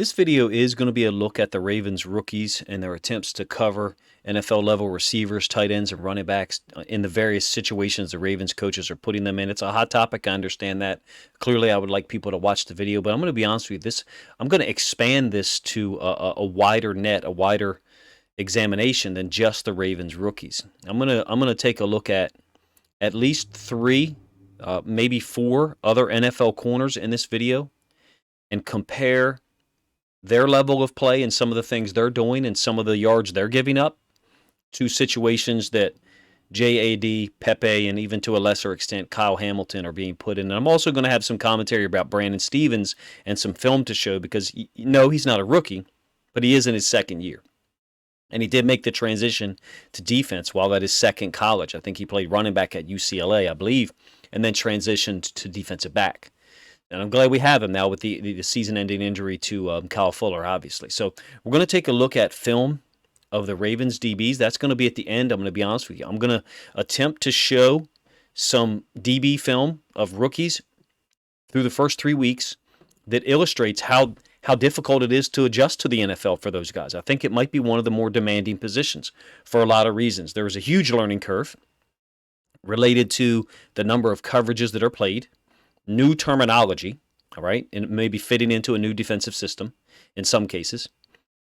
This video is going to be a look at the Ravens rookies and their attempts to cover NFL level receivers, tight ends, and running backs in the various situations the Ravens coaches are putting them in. It's a hot topic. I understand that. Clearly, I would like people to watch the video, but I'm going to be honest with you. I'm going to expand this to a wider net, a wider examination than just the Ravens rookies. I'm gonna take a look at least three, maybe four other NFL corners in this video and compare their level of play and some of the things they're doing and some of the yards they're giving up to situations that JAD, Pepe, and even to a lesser extent Kyle Hamilton are being put in. And I'm also going to have some commentary about Brandon Stephens and some film to show because, no, he's not a rookie, but he is in his second year. And he did make the transition to defense while at his second college. I think he played running back at UCLA, I believe, and then transitioned to defensive back. And I'm glad we have him now with the season-ending injury to Kyle Fuller, obviously. So we're going to take a look at film of the Ravens DBs. That's going to be at the end. I'm going to be honest with you. I'm going to attempt to show some DB film of rookies through the first 3 weeks that illustrates how difficult it is to adjust to the NFL for those guys. I think it might be one of the more demanding positions for a lot of reasons. There is a huge learning curve related to the number of coverages that are played, new terminology, all right, and maybe fitting into a new defensive system in some cases.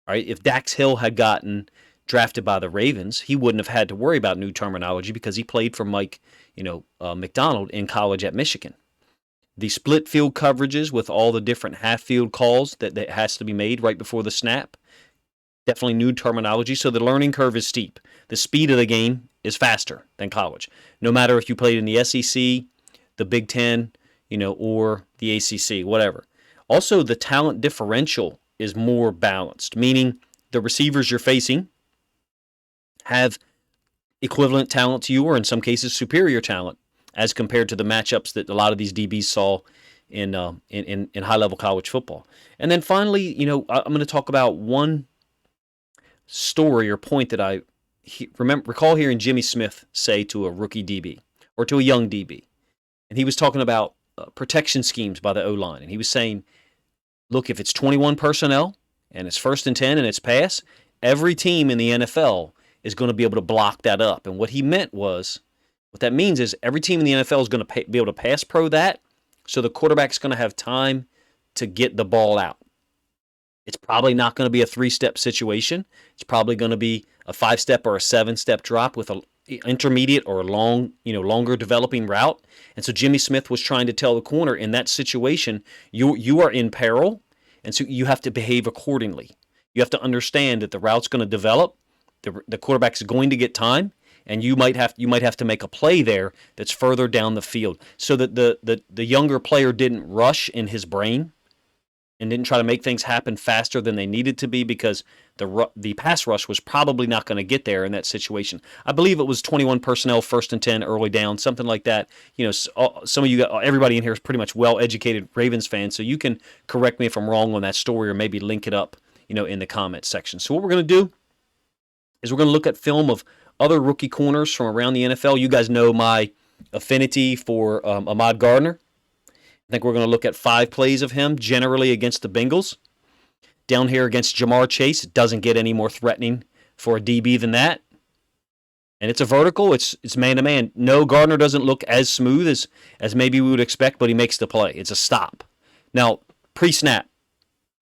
All right, if Dax Hill had gotten drafted by the Ravens, he wouldn't have had to worry about new terminology because he played for Mike, McDonald in college at Michigan. The split field coverages with all the different half field calls that has to be made right before the snap, definitely new terminology. So the learning curve is steep. The speed of the game is faster than college. No matter if you played in the SEC, the Big Ten, or the ACC, whatever. Also, the talent differential is more balanced, meaning the receivers you're facing have equivalent talent to you, or in some cases superior talent, as compared to the matchups that a lot of these DBs saw in high-level college football. And then finally, I'm going to talk about one story or point that I recall hearing Jimmy Smith say to a rookie DB or to a young DB. And he was talking about protection schemes by the O-line. And he was saying, look, if it's 21 personnel and it's 1st and 10 and it's pass, every team in the NFL is going to be able to block that up. And what he meant was, what that means is every team in the NFL is going to be able to pass pro that, so the quarterback's going to have time to get the ball out. It's probably not going to be a 3-step situation. It's probably going to be a 5-step or a 7-step drop with a intermediate or longer developing route. And so Jimmy Smith was trying to tell the corner in that situation, you are in peril, and so you have to behave accordingly. You have to understand that the route's going to develop, the quarterback's going to get time, and you might have to make a play there that's further down the field, so that the younger player didn't rush in his brain and didn't try to make things happen faster than they needed to be, because the pass rush was probably not going to get there in that situation. I believe it was 21 personnel, 1st and 10, early down, something like that. Some of you, everybody in here is pretty much well-educated Ravens fans, so you can correct me if I'm wrong on that story or maybe link it up, in the comments section. So what we're going to do is we're going to look at film of other rookie corners from around the NFL. You guys know my affinity for Ahmad Gardner. I think we're going to look at 5 plays of him, generally against the Bengals. Down here against Jamar Chase, it doesn't get any more threatening for a DB than that. And it's a vertical, it's man-to-man. No, Gardner doesn't look as smooth as maybe we would expect, but he makes the play. It's a stop. Now, pre-snap.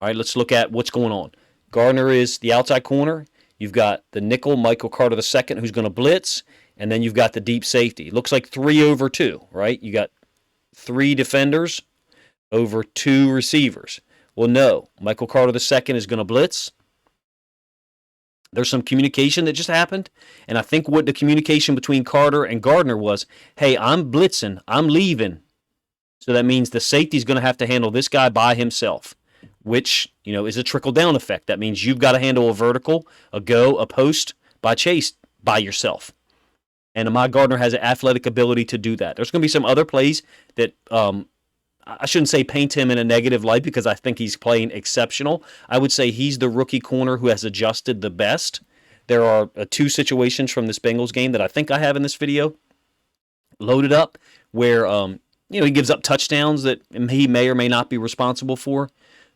All right, let's look at what's going on. Gardner is the outside corner. You've got the nickel, Michael Carter II, who's going to blitz, and then you've got the deep safety. It looks like 3 over 2, right? You got 3 defenders over 2 receivers. Well, no. Michael Carter II is going to blitz. There's some communication that just happened, and I think what the communication between Carter and Gardner was, hey, I'm blitzing, I'm leaving. So that means the safety's going to have to handle this guy by himself, which, is a trickle-down effect. That means you've got to handle a vertical, a go, a post by Chase by yourself. And Ahmad Gardner has an athletic ability to do that. There's going to be some other plays that I shouldn't say paint him in a negative light because I think he's playing exceptional. I would say he's the rookie corner who has adjusted the best. There are 2 situations from this Bengals game that I think I have in this video loaded up where he gives up touchdowns that he may or may not be responsible for.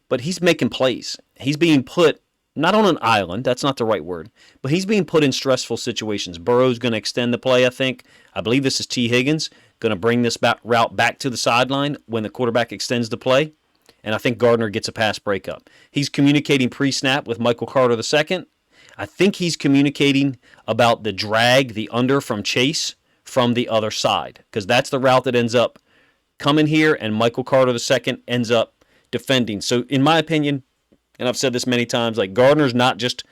but he's making plays. He's being put not on an island, that's not the right word, but he's being put in stressful situations. Burrow's going to extend the play, I think. I believe this is T. Higgins, going to bring this route back to the sideline when the quarterback extends the play, and I think Gardner gets a pass breakup. He's communicating pre-snap with Michael Carter II. I think he's communicating about the drag, the under from Chase from the other side, because that's the route that ends up coming here, and Michael Carter II ends up defending. So in my opinion, and I've said this many times, like Gardner's not just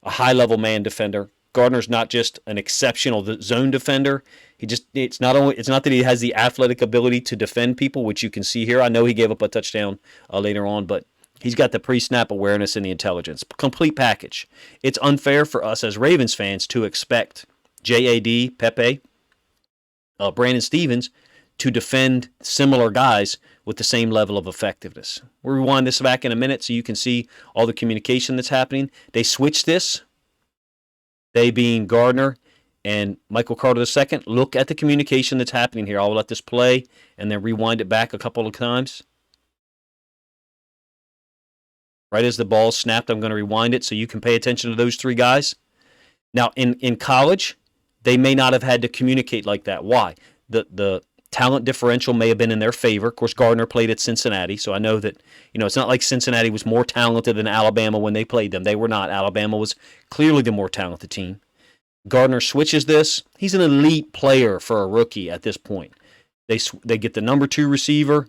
a high-level man defender. Gardner's not just an exceptional zone defender. It's not that he has the athletic ability to defend people, which you can see here. I know he gave up a touchdown later on, but he's got the pre-snap awareness and the intelligence. Complete package. It's unfair for us as Ravens fans to expect J.A.D., Pepe, Brandon Stevens to defend similar guys with the same level of effectiveness. We'll rewind this back in a minute so you can see all the communication that's happening. They switched this, they being Gardner and Michael Carter II. Look at the communication that's happening here. I'll let this play and then rewind it back a couple of times. Right as the ball snapped, I'm going to rewind it so you can pay attention to those three guys. Now, in college, they may not have had to communicate like that. Why? The talent differential may have been in their favor. Of course, Gardner played at Cincinnati, so I know that, it's not like Cincinnati was more talented than Alabama when they played them. They were not. Alabama was clearly the more talented team. Gardner switches this. He's an elite player for a rookie at this point. They get the number 2 receiver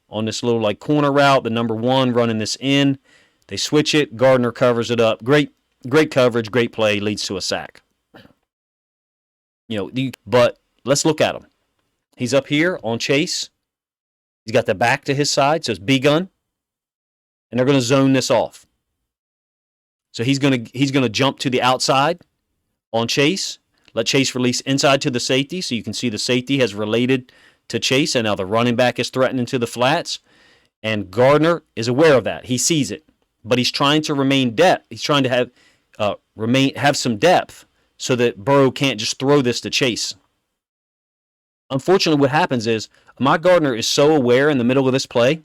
on this little corner route, the number 1 running this in. They switch it. Gardner covers it up. Great coverage, great play, leads to a sack. But let's look at him. He's up here on Chase. He's got the back to his side, so it's B-gun. And they're going to zone this off. So he's going to jump to the outside on Chase. Let Chase release inside to the safety, so you can see the safety has related to Chase, and now the running back is threatening to the flats. And Gardner is aware of that. He sees it. But he's trying to remain depth. He's trying to have some depth so that Burrow can't just throw this to Chase. Unfortunately, what happens is Ahmad Gardner is so aware in the middle of this play,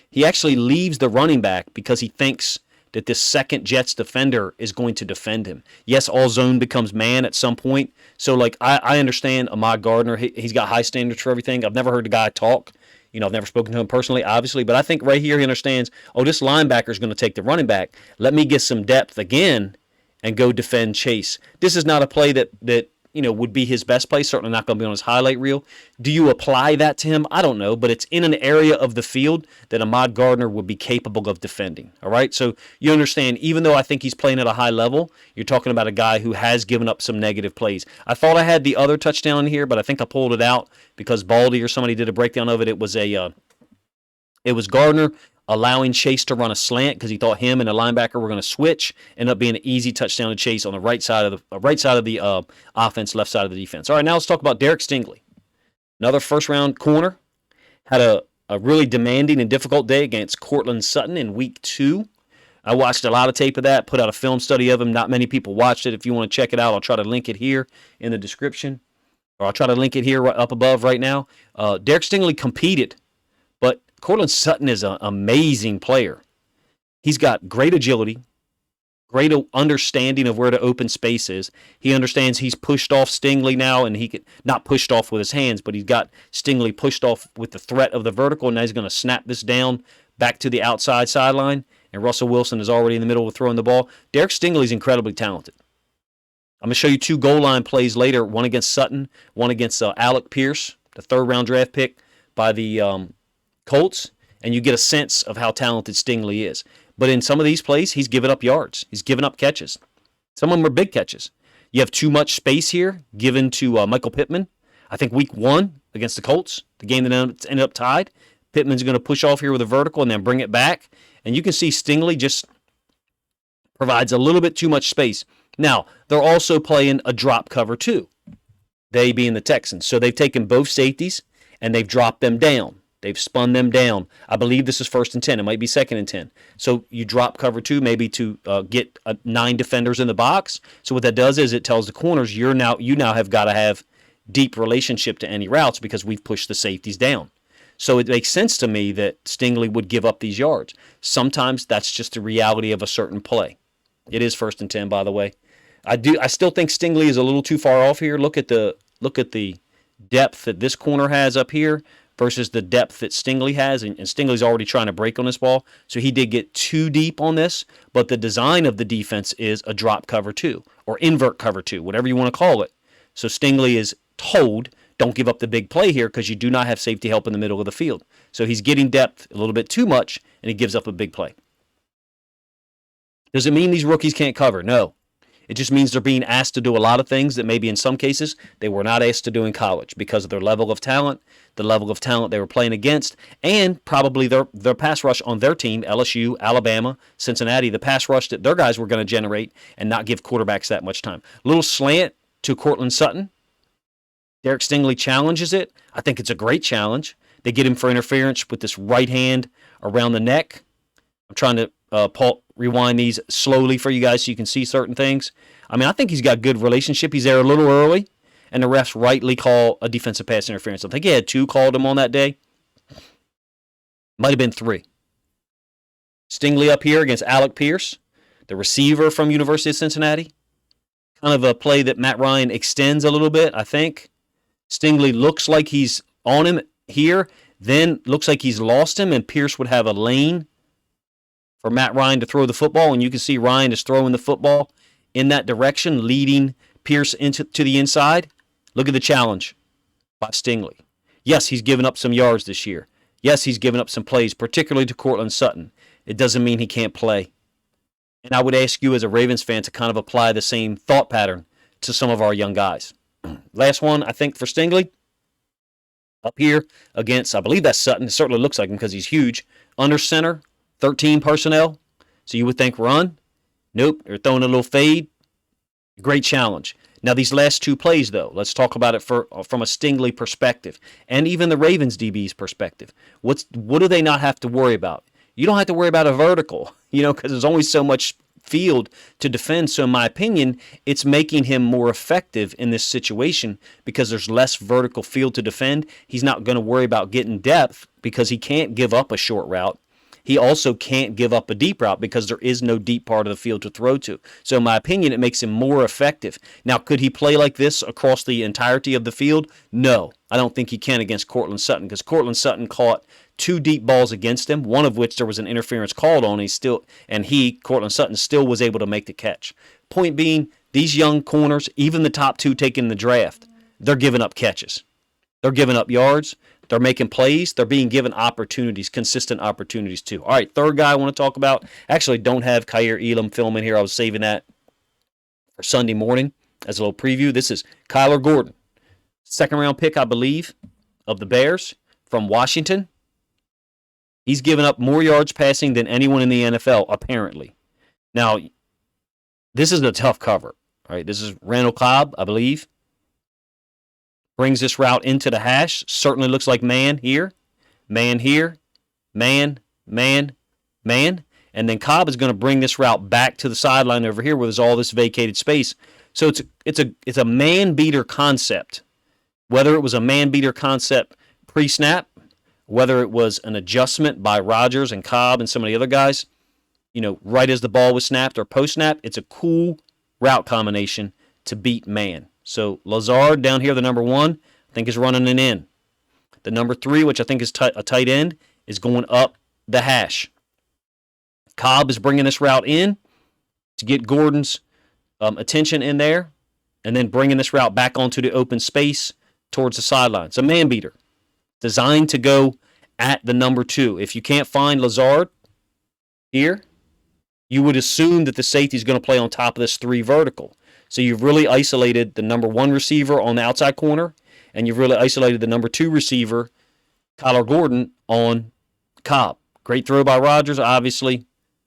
he actually leaves the running back because he thinks that this second Jets defender is going to defend him. Yes, all zone becomes man at some point. So, I understand Ahmad Gardner. He's got high standards for everything. I've never heard the guy talk. I've never spoken to him personally, obviously. But I think right here he understands, this linebacker is going to take the running back. Let me get some depth again and go defend Chase. This is not a play that would be his best play. Certainly not going to be on his highlight reel. Do you apply that to him? I don't know, but it's in an area of the field that Ahmad Gardner would be capable of defending. All right, so you understand, even though I think he's playing at a high level, you're talking about a guy who has given up some negative plays. I thought I had the other touchdown here, but I think I pulled it out because Baldy or somebody did a breakdown of it. It was Gardner allowing Chase to run a slant because he thought him and the linebacker were going to switch. Ended up being an easy touchdown to Chase on the right side of the offense, left side of the defense. All right, now let's talk about Derek Stingley. Another first-round corner. Had a really demanding and difficult day against Cortland Sutton in Week 2. I watched a lot of tape of that, put out a film study of him. Not many people watched it. If you want to check it out, I'll try to link it here in the description. Or I'll try to link it here up above right now. Derek Stingley competed, but Cortland Sutton is an amazing player. He's got great agility, great understanding of where the open space is. He understands he's pushed off Stingley now, and he could not pushed off with his hands, but he's got Stingley pushed off with the threat of the vertical, and now he's going to snap this down back to the outside sideline, and Russell Wilson is already in the middle of throwing the ball. Derek Stingley is incredibly talented. I'm going to show you 2 goal line plays later, one against Sutton, one against Alec Pierce, the 3rd-round draft pick by the Colts, and you get a sense of how talented Stingley is. But in some of these plays, he's given up yards. He's given up catches. Some of them are big catches. You have too much space here given to Michael Pittman. I think Week 1 against the Colts, the game that ended up tied, Pittman's going to push off here with a vertical and then bring it back. And you can see Stingley just provides a little bit too much space. Now, they're also playing a drop cover too, they being the Texans. So they've taken both safeties and they've dropped them down. They've spun them down. I believe this is 1st and 10. It might be 2nd and 10. So you drop cover 2 maybe to get 9 defenders in the box. So what that does is it tells the corners you now have got to have deep relationship to any routes because we've pushed the safeties down. So it makes sense to me that Stingley would give up these yards. Sometimes that's just the reality of a certain play. It is 1st and 10, by the way. I still think Stingley is a little too far off here. Look at the depth that this corner has up here versus the depth that Stingley has, and Stingley's already trying to break on this ball, so he did get too deep on this, but the design of the defense is a drop cover 2, or invert cover 2, whatever you want to call it. So Stingley is told, don't give up the big play here because you do not have safety help in the middle of the field. So he's getting depth a little bit too much, and he gives up a big play. Does it mean these rookies can't cover? No. It just means they're being asked to do a lot of things that maybe in some cases they were not asked to do in college because of their level of talent, the level of talent they were playing against, and probably their pass rush on their team, LSU, Alabama, Cincinnati, the pass rush that their guys were going to generate and not give quarterbacks that much time. Little slant to Cortland Sutton. Derek Stingley challenges it. I think it's a great challenge. They get him for interference with this right hand around the neck. I'm trying to rewind these slowly for you guys so you can see certain things. I mean, I think he's got good relationship. He's there a little early, and the refs rightly call a defensive pass interference. I think he had 2 called him on that day. Might have been 3. Stingley up here against Alec Pierce, the receiver from University of Cincinnati. Kind of a play that Matt Ryan extends a little bit, I think. Stingley looks like he's on him here, then looks like he's lost him, and Pierce would have a lane for Matt Ryan to throw the football, and you can see Ryan is throwing the football in that direction, leading Pierce to the inside. Look at the challenge by Stingley. Yes, he's given up some yards this year. Yes, he's given up some plays, particularly to Cortland Sutton. It doesn't mean he can't play. And I would ask you as a Ravens fan to kind of apply the same thought pattern to some of our young guys. Last one, I think, for Stingley. Up here against, I believe that's Sutton. It certainly looks like him because he's huge. Under center, 13 personnel. So you would think run. Nope, they're throwing a little fade. Great challenge. Now these last 2 plays, though, let's talk about it from a Stingley perspective and even the Ravens DB's perspective. What do they not have to worry about? You don't have to worry about a vertical, because there's only so much field to defend. So in my opinion, it's making him more effective in this situation because there's less vertical field to defend. He's not going to worry about getting depth because he can't give up a short route. He also can't give up a deep route because there is no deep part of the field to throw to. So in my opinion, it makes him more effective. Now, could he play like this across the entirety of the field? No, I don't think he can against Cortland Sutton because Cortland Sutton caught 2 deep balls against him, one of which there was an interference called on. Cortland Sutton, still was able to make the catch. Point being, these young corners, even the top 2 taken in the draft, they're giving up catches. They're giving up yards. They're making plays. They're being given opportunities, consistent opportunities too. All right, third guy I want to talk about. Actually, don't have Kaiir Elam film in here. I was saving that for Sunday morning as a little preview. This is Kyler Gordon, 2nd-round pick, I believe, of the Bears from Washington. He's given up more yards passing than anyone in the NFL, apparently. Now, this is a tough cover. All right, this is Randall Cobb, I believe. Brings this route into the hash. Certainly looks like man here, man, man. And then Cobb is going to bring this route back to the sideline over here where there's all this vacated space. So it's a man beater concept. Whether it was a man beater concept pre-snap, whether it was an adjustment by Rodgers and Cobb and some of the other guys, right as the ball was snapped or post-snap, it's a cool route combination to beat man. So Lazard down here, the number 1, I think is running an in. The number 3, which I think is a tight end, is going up the hash. Cobb is bringing this route in to get Gordon's attention in there, and then bringing this route back onto the open space towards the sideline. It's a man beater designed to go at the number 2. If you can't find Lazard here, you would assume that the safety is going to play on top of this 3 vertical. So you've really isolated the number 1 receiver on the outside corner, and you've really isolated the number 2 receiver, Kyler Gordon, on Cobb. Great throw by Rodgers, obviously.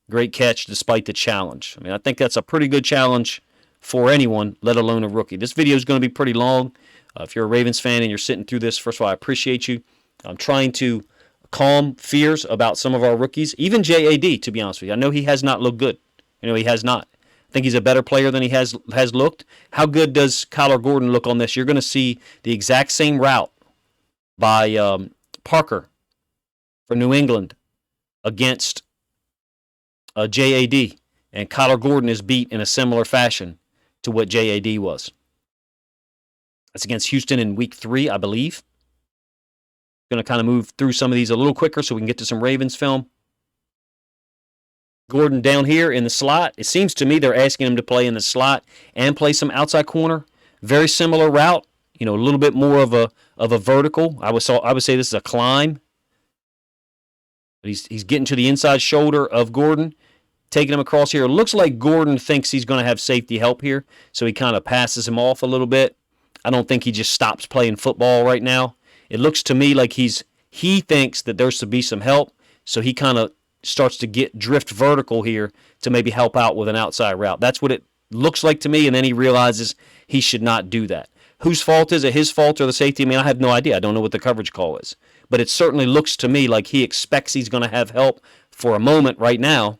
Great catch despite the challenge. I mean, I think that's a pretty good challenge for anyone, let alone a rookie. This video is going to be pretty long. If you're a Ravens fan and you're sitting through this, first of all, I appreciate you. I'm trying to calm fears about some of our rookies, even JAD, to be honest with you. I know he has not looked good. He has not. I think he's a better player than he has looked. How good does Kyler Gordon look on this? You're going to see the exact same route by Parker for New England against JAD. And Kyler Gordon is beat in a similar fashion to what JAD was. That's against Houston in week 3, I believe. Going to kind of move through some of these a little quicker so we can get to some Ravens film. Gordon down here in the slot. It seems to me they're asking him to play in the slot and play some outside corner. Very similar route. A little bit more of a vertical. I would say this is a climb. But he's getting to the inside shoulder of Gordon, taking him across here. It looks like Gordon thinks he's going to have safety help here, so he kind of passes him off a little bit. I don't think he just stops playing football right now. It looks to me like he thinks that there's to be some help, so he kind of starts to drift vertical here to maybe help out with an outside route. That's what it looks like to me, and then he realizes he should not do that. Whose fault is it? His fault or the safety? I mean, I have no idea. I don't know what the coverage call is. But it certainly looks to me like he expects he's going to have help for a moment right now.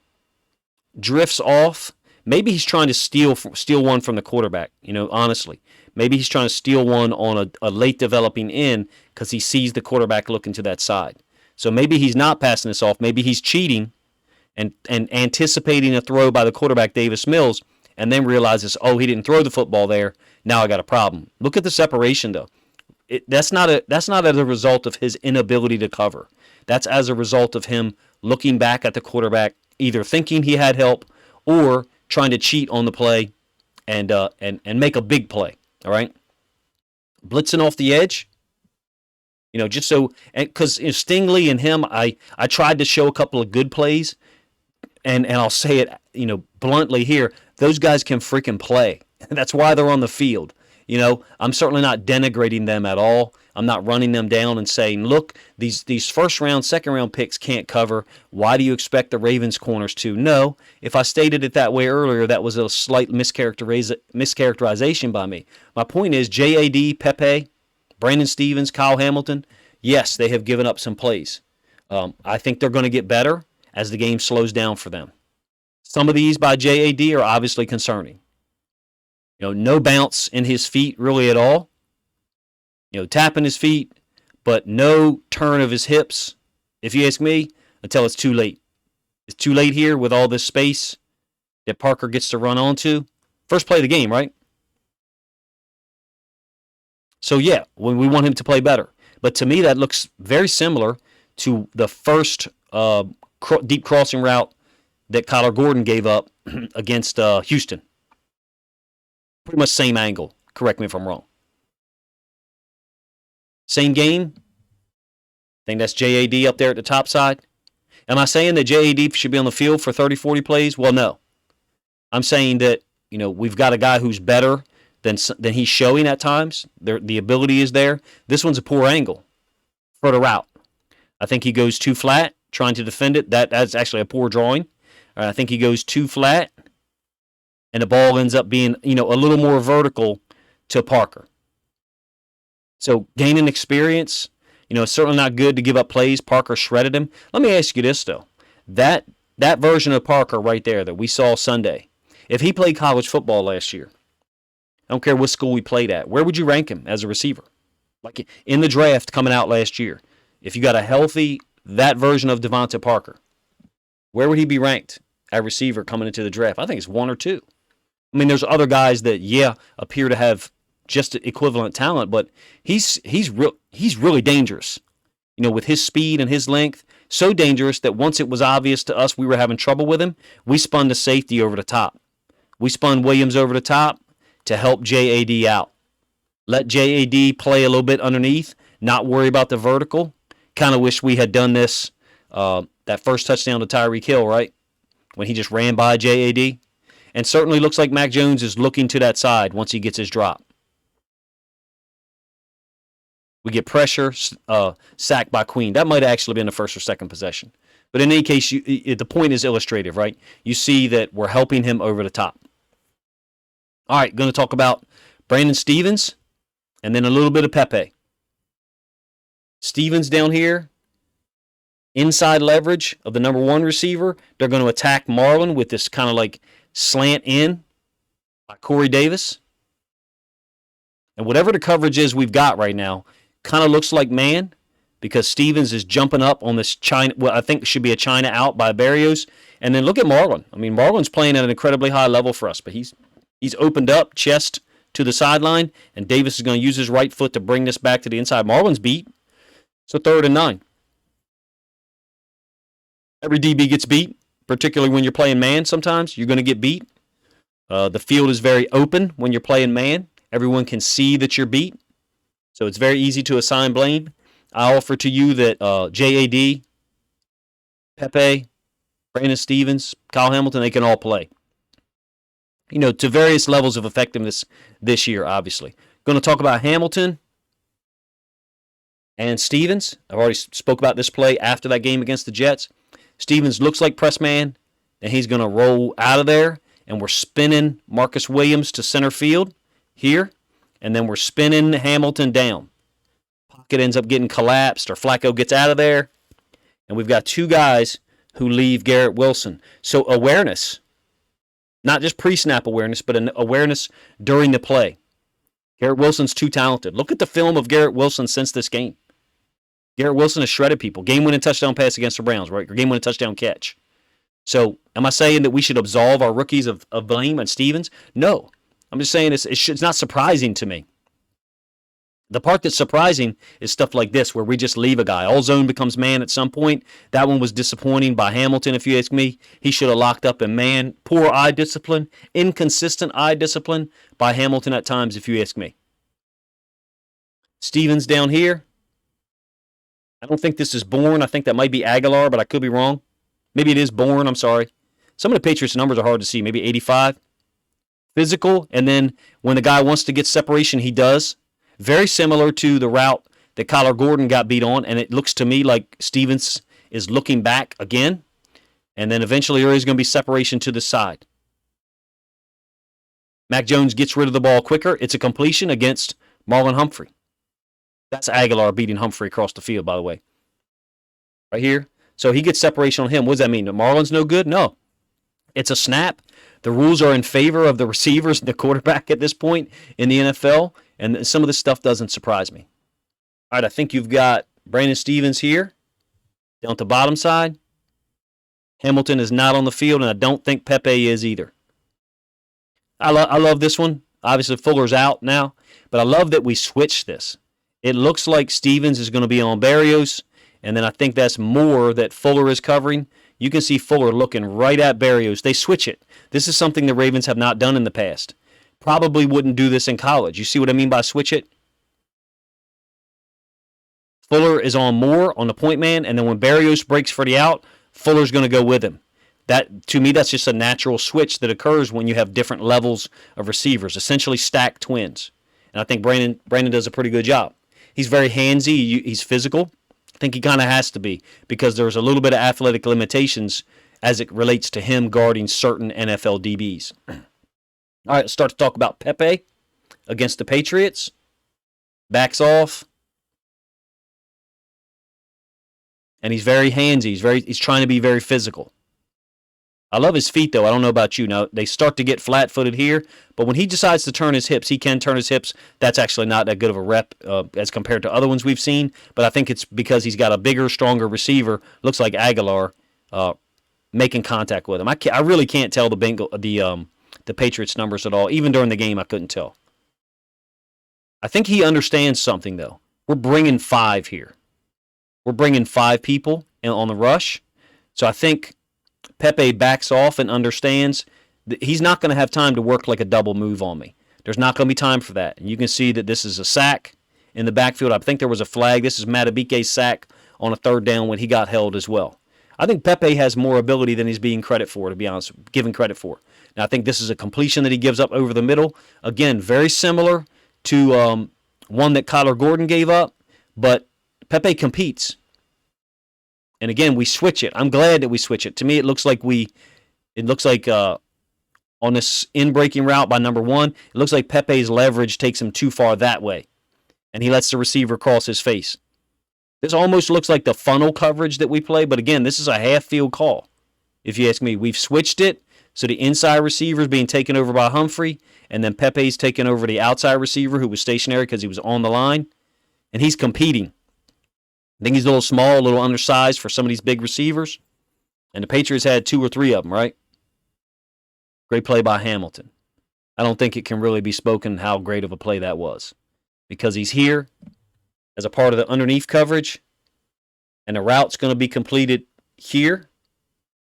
Drifts off. Maybe he's trying to steal one from the quarterback, honestly. Maybe he's trying to steal one on a late developing end because he sees the quarterback looking to that side. So maybe he's not passing this off. Maybe he's cheating and anticipating a throw by the quarterback, Davis Mills, and then realizes, oh, he didn't throw the football there. Now I got a problem. Look at the separation, though. That's not as a result of his inability to cover. That's as a result of him looking back at the quarterback, either thinking he had help or trying to cheat on the play and make a big play. All right, blitzing off the edge. Just so, because Stingley and him, I tried to show a couple of good plays, and I'll say it, bluntly here, those guys can freaking play. That's why they're on the field. I'm certainly not denigrating them at all. I'm not running them down and saying, look, these first round, second round picks can't cover. Why do you expect the Ravens corners to? No, if I stated it that way earlier, that was a slight mischaracterization by me. My point is JAD, Pepe, Brandon Stevens, Kyle Hamilton, yes, they have given up some plays. I think they're going to get better as the game slows down for them. Some of these by JAD are obviously concerning. No bounce in his feet really at all. Tapping his feet, but no turn of his hips, if you ask me, until it's too late. It's too late here with all this space that Parker gets to run onto. First play of the game, right? So, yeah, when we want him to play better. But to me, that looks very similar to the first deep crossing route that Kyler Gordon gave up against Houston. Pretty much same angle. Correct me if I'm wrong. Same game. I think that's JAD up there at the top side. Am I saying that JAD should be on the field for 30, 40 plays? Well, no. I'm saying that, we've got a guy who's better than he's showing at times. The ability is there. This one's a poor angle for the route. I think he goes too flat, trying to defend it. That's actually a poor drawing. I think he goes too flat, and the ball ends up being, a little more vertical to Parker. So gaining experience, it's certainly not good to give up plays. Parker shredded him. Let me ask you this, though. That version of Parker right there that we saw Sunday, if he played college football last year, I don't care what school he played at, where would you rank him as a receiver? Like in the draft coming out last year, if you got a healthy, that version of Devontae Parker, where would he be ranked at receiver coming into the draft? I think it's 1 or 2. I mean, there's other guys that, appear to have just equivalent talent, but he's really dangerous. With his speed and his length, so dangerous that once it was obvious to us we were having trouble with him, we spun the safety over the top. We spun Williams over the top to help JAD out. Let JAD play a little bit underneath, not worry about the vertical. Kind of wish we had done this that first touchdown to Tyreek Hill, right? When he just ran by JAD. And certainly looks like Mac Jones is looking to that side once he gets his drop. We get pressure, sacked by Queen. That might have actually been the first or second possession. But in any case, the point is illustrative, right? You see that we're helping him over the top. All right, going to talk about Brandon Stevens and then a little bit of Pepe. Stevens down here, inside leverage of the number 1 receiver. They're going to attack Marlon with this kind of like slant in by Corey Davis. And whatever the coverage is we've got right now, kind of looks like man because Stevens is jumping up on this China, what I think should be a China out by Barrios. And then look at Marlon. I mean, Marlon's playing at an incredibly high level for us, but he's opened up, chest to the sideline, and Davis is going to use his right foot to bring this back to the inside. Marlon's beat. So 3rd and 9. Every DB gets beat, particularly when you're playing man sometimes. You're going to get beat. The field is very open when you're playing man. Everyone can see that you're beat. So it's very easy to assign blame. I offer to you that JAD, Pepe, Brandon Stevens, Kyle Hamilton, they can all play. To various levels of effectiveness this year, obviously. Going to talk about Hamilton and Stevens. I've already spoke about this play after that game against the Jets. Stevens looks like press man, and he's going to roll out of there, and we're spinning Marcus Williams to center field here, and then we're spinning Hamilton down. Pocket ends up getting collapsed, or Flacco gets out of there, and we've got 2 guys who leave Garrett Wilson. So awareness, not just pre-snap awareness, but an awareness during the play. Garrett Wilson's too talented. Look at the film of Garrett Wilson since this game. Garrett Wilson has shredded people. Game-winning touchdown pass against the Browns, right? Or game-winning touchdown catch. So am I saying that we should absolve our rookies of blame on Stevens? No. I'm just saying it's not surprising to me. The part that's surprising is stuff like this, where we just leave a guy. All zone becomes man at some point. That one was disappointing by Hamilton, if you ask me. He should have locked up in man. Poor eye discipline, inconsistent eye discipline by Hamilton at times, if you ask me. Stevens down here. I don't think this is Bourne. I think that might be Aguilar, but I could be wrong. Maybe it is Bourne. I'm sorry. Some of the Patriots' numbers are hard to see. Maybe 85. Physical, and then when the guy wants to get separation, he does. Very similar to the route that Kyler Gordon got beat on, and it looks to me like Stevens is looking back again, and then eventually there is going to be separation to the side. Mac Jones gets rid of the ball quicker. It's a completion against Marlon Humphrey. That's Aguilar beating Humphrey across the field, by the way. Right here. So he gets separation on him. What does that mean? That Marlon's no good? No. It's a snap. The rules are in favor of the receivers and the quarterback at this point in the NFL, and some of this stuff doesn't surprise me. All right, I think you've got Brandon Stevens here down at the bottom side. Hamilton is not on the field, and I don't think Pepe is either. I love this one. Obviously, Fuller's out now, but I love that we switched this. It looks like Stevens is going to be on Barrios, and then I think that's more that Fuller is covering. You can see Fuller looking right at Barrios. They switch it. This is something the Ravens have not done in the past. Probably wouldn't do this in college. You see what I mean by switch it? Fuller is on Moore on the point man, and then when Barrios breaks for the out, Fuller's going to go with him. That, to me, that's just a natural switch that occurs when you have different levels of receivers, essentially stacked twins. And I think Brandon does a pretty good job. He's very handsy. He's physical. I think he kind of has to be because there's a little bit of athletic limitations as it relates to him guarding certain NFL DBs. All right, let's start to talk about Pepe against the Patriots. Backs off. And he's very handsy. He's trying to be very physical. I love his feet, though. I don't know about you. Now, they start to get flat-footed here, but when he decides to turn his hips, he can turn his hips. That's actually not that good of a rep as compared to other ones we've seen, but I think it's because he's got a bigger, stronger receiver, looks like Aguilar, making contact with him. I really can't tell the Patriots numbers at all. Even during the game, I couldn't tell. I think he understands something, though. We're bringing 5 here. We're bringing 5 people on the rush, so I think Pepe backs off and understands that he's not going to have time to work like a double move on me. There's not going to be time for that. And you can see that this is a sack in the backfield. I think there was a flag. This is Matabike's sack on a 3rd down when he got held as well. I think Pepe has more ability than he's being credit for, to be honest, given credit for. Now, I think this is a completion that he gives up over the middle. Again, very similar to one that Kyler Gordon gave up, but Pepe competes. And again, we switch it. I'm glad that we switch it. To me, it looks like on this in-breaking route by number 1, it looks like Pepe's leverage takes him too far that way. And he lets the receiver cross his face. This almost looks like the funnel coverage that we play, but again, this is a half-field call. If you ask me, we've switched it, so the inside receiver is being taken over by Humphrey, and then Pepe's taken over the outside receiver who was stationary because he was on the line, and he's competing. I think he's a little small, a little undersized for some of these big receivers. And the Patriots had 2 or 3 of them, right? Great play by Hamilton. I don't think it can really be spoken how great of a play that was, because he's here as a part of the underneath coverage, and the route's going to be completed here.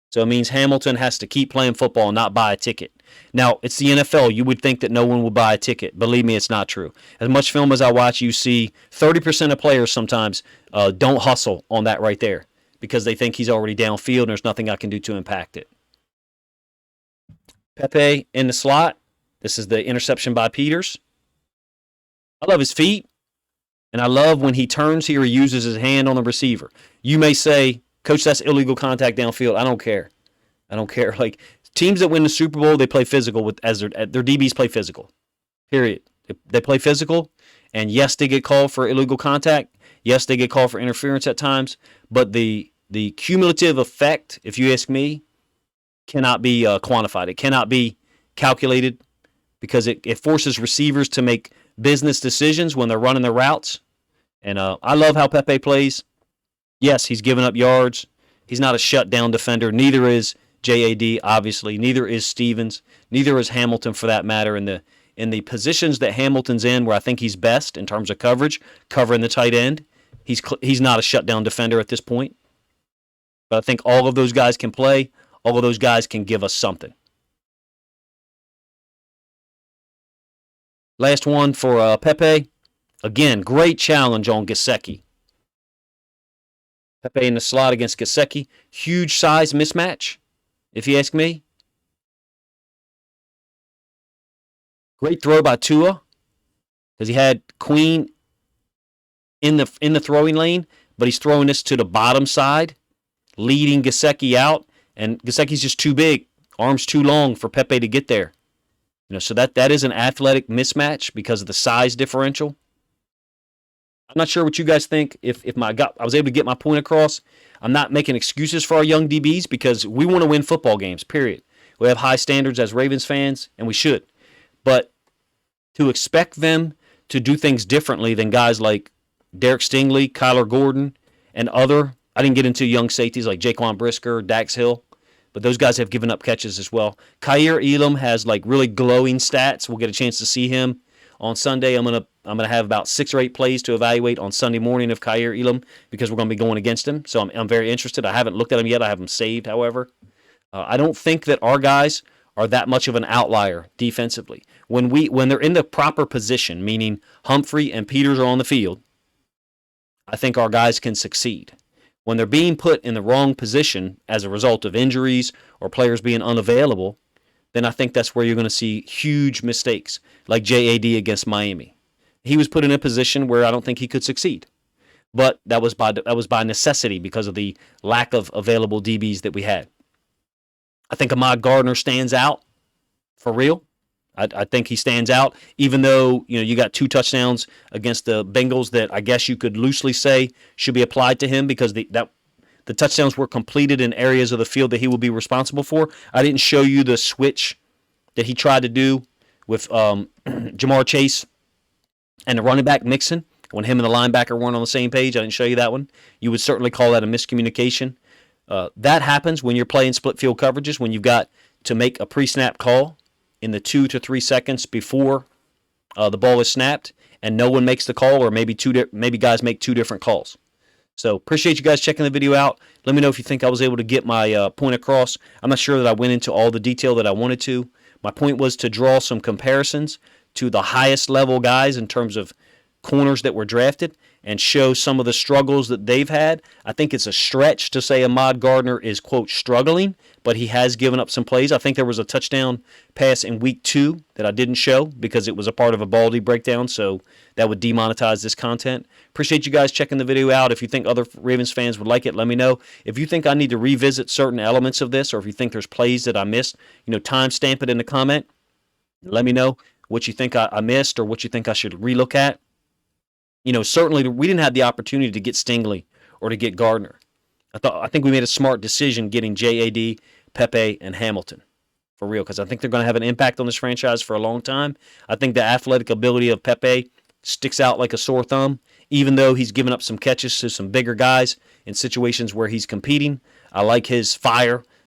So it means Hamilton has to keep playing football and not buy a ticket. Now, it's the NFL. You would think that no one would buy a ticket. Believe me, it's not true. As much film as I watch, you see 30% of players sometimes don't hustle on that right there because they think he's already downfield and there's nothing I can do to impact it. Pepe in the slot. This is the interception by Peters. I love his feet, and I love when he turns here, he uses his hand on the receiver. You may say, Coach, that's illegal contact downfield. I don't care. Like, teams that win the Super Bowl, they play physical as their DBs play physical. Period. They play physical, and yes, they get called for illegal contact. Yes, they get called for interference at times, but the cumulative effect, if you ask me, cannot be quantified. It cannot be calculated because it forces receivers to make business decisions when they're running their routes. And I love how Pepe plays. Yes, he's giving up yards. He's not a shutdown defender. Neither is JAD, obviously. Neither is Stevens. Neither is Hamilton, for that matter. In the positions that Hamilton's in, where I think he's best in terms of coverage, covering the tight end, he's not a shutdown defender at this point. But I think all of those guys can play. All of those guys can give us something. Last one for Pepe. Again, great challenge on Gesicki. Pepe in the slot against Gesicki. Huge size mismatch, if you ask me. Great throw by Tua, because he had Queen in the throwing lane, but he's throwing this to the bottom side, leading Gesicki out, and Gesicki's just too big, arms too long for Pepe to get there. So that is an athletic mismatch because of the size differential. I'm not sure what you guys think. If I was able to get my point across, I'm not making excuses for our young DBs because we want to win football games, period. We have high standards as Ravens fans, and we should. But to expect them to do things differently than guys like Derek Stingley, Kyler Gordon, and I didn't get into young safeties like Jaquan Brisker, Dax Hill, but those guys have given up catches as well. Kaiir Elam has like really glowing stats. We'll get a chance to see him on Sunday. I'm gonna have about 6 or 8 plays to evaluate on Sunday morning of Kaiir Elam because we're gonna be going against him. So I'm very interested. I haven't looked at him yet. I have him saved, however. I don't think that our guys are that much of an outlier defensively. When they're in the proper position, meaning Humphrey and Peters are on the field, I think our guys can succeed. When they're being put in the wrong position as a result of injuries or players being unavailable, then I think that's where you're going to see huge mistakes, like JAD against Miami. He was put in a position where I don't think he could succeed. But that was by necessity because of the lack of available DBs that we had. I think Ahmad Gardner stands out for real. I think he stands out, even though you got 2 touchdowns against the Bengals that I guess you could loosely say should be applied to him because the touchdowns were completed in areas of the field that he will be responsible for. I didn't show you the switch that he tried to do with Jamar Chase and the running back Mixon when him and the linebacker weren't on the same page. I didn't show you that one. You would certainly call that a miscommunication. That happens when you're playing split field coverages, when you've got to make a pre-snap call in the 2 to 3 seconds before the ball is snapped, and no one makes the call, or maybe guys make 2 different calls. So appreciate you guys checking the video out. Let me know if you think I was able to get my point across. I'm not sure that I went into all the detail that I wanted to. My point was to draw some comparisons to the highest level guys in terms of corners that were drafted and show some of the struggles that they've had. I think it's a stretch to say Ahmad Gardner is, quote, struggling, but he has given up some plays. I think there was a touchdown pass in week 2 that I didn't show because it was a part of a Baldy breakdown, so that would demonetize this content. Appreciate you guys checking the video out. If you think other Ravens fans would like it, let me know. If you think I need to revisit certain elements of this, or if you think there's plays that I missed, timestamp it in the comment. Let me know what you think I missed or what you think I should relook at. Certainly we didn't have the opportunity to get Stingley or to get Gardner. I think we made a smart decision getting JAD, Pepe, and Hamilton for real, because I think they're going to have an impact on this franchise for a long time. I think the athletic ability of Pepe sticks out like a sore thumb, even though he's given up some catches to some bigger guys in situations where he's competing. I like his fire